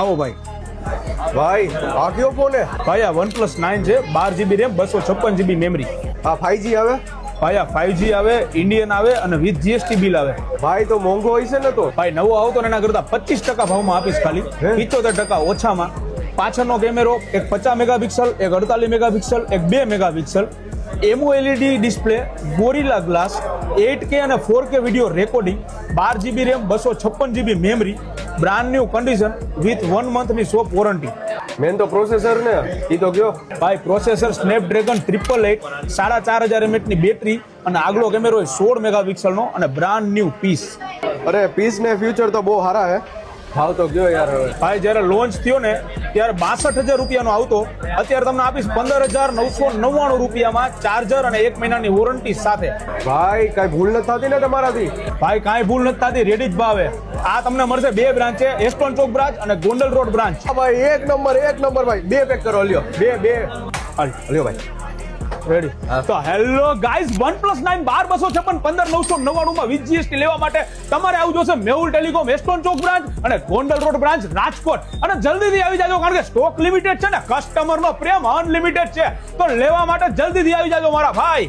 આવો ભાઈ. ભાઈ આ કયો ફોન હે? ભાઈ આ OnePlus 9 છે, 12GB રેમ, 256GB મેમરી. આ 5G આવે? ભાઈ આ 5G આવે, ઇન્ડિયન આવે અને વિથ GST બિલ આવે. ભાઈ તો મોંઘો હોય છે ને તો. ભાઈ નવો આવતો ને એના કરતા 25% ભાવમાં આપીશ ખાલી, 75% ઓછામાં. પાછળનો કેમેરો એક 50 મેગાપિક્સલ, એક 48 મેગાપિક્સલ, એક 2 megapixel, AMOLED display, Gorilla glass, 8K અને 4K video recording, 12GB RAM, 256GB memory, brand new condition with 1 મંથની શોપ વોરંટી. મેન તો પ્રોસેસર ને ઈ તો કયો. ભાઈ પ્રોસેસર સ્નેપડ્રેગન 888, 4500 mAh ની બેટરી અને આગલો કેમેરો 16 મેગાપિક્સલનો અને બ્રાન્ડ ન્યુ પીસ. અરે પીસ ને ફ્યુચર તો બહુ સારા હે. ભાવ તો કયો યાર હવે. ભાઈ જ્યારે લોન્ચ થયો ને ત્યારે 62,000 રૂપિયાનો આવતો, અત્યારે તમને આપીશ 15,999 રૂપિયામાં, ચાર્જર અને 1 મહિનાની વોરંટી સાથે. ભાઈ કઈ ભૂલ નથી થતી ને તમારાથી? ભાઈ કાંઈ ભૂલ નથી થતી, રેડી જ ભાવે. આ તમને મળશે 2 બ્રાન્ચ છે, એસ્ટોન ચોક બ્રાન્ચ અને ગોંડલ રોડ બ્રાન્ચ. હા ભાઈ એક નંબર ભાઈ. 2 પેક કરો લ્યો. 2 લ્યો ભાઈ. રેડી. તો હેલો ગાઈઝ, OnePlus 9 12,256 15,999 માં વિથ GST લેવા માટે તમારે આવું જોશે મેહુલ ટેલિકોમ એસ્ટોન ચોક બ્રાન્ચ અને ગોંડલ રોડ બ્રાન્ચ રાજકોટ. અને જલ્દીથી આવી જાજો કારણ કે સ્ટોક લિમિટેડ છે ને, કસ્ટમરનો પ્રેમ અનલિમિટેડ છે. તો લેવા માટે જલ્દીથી આવી જાજો મારા ભાઈ.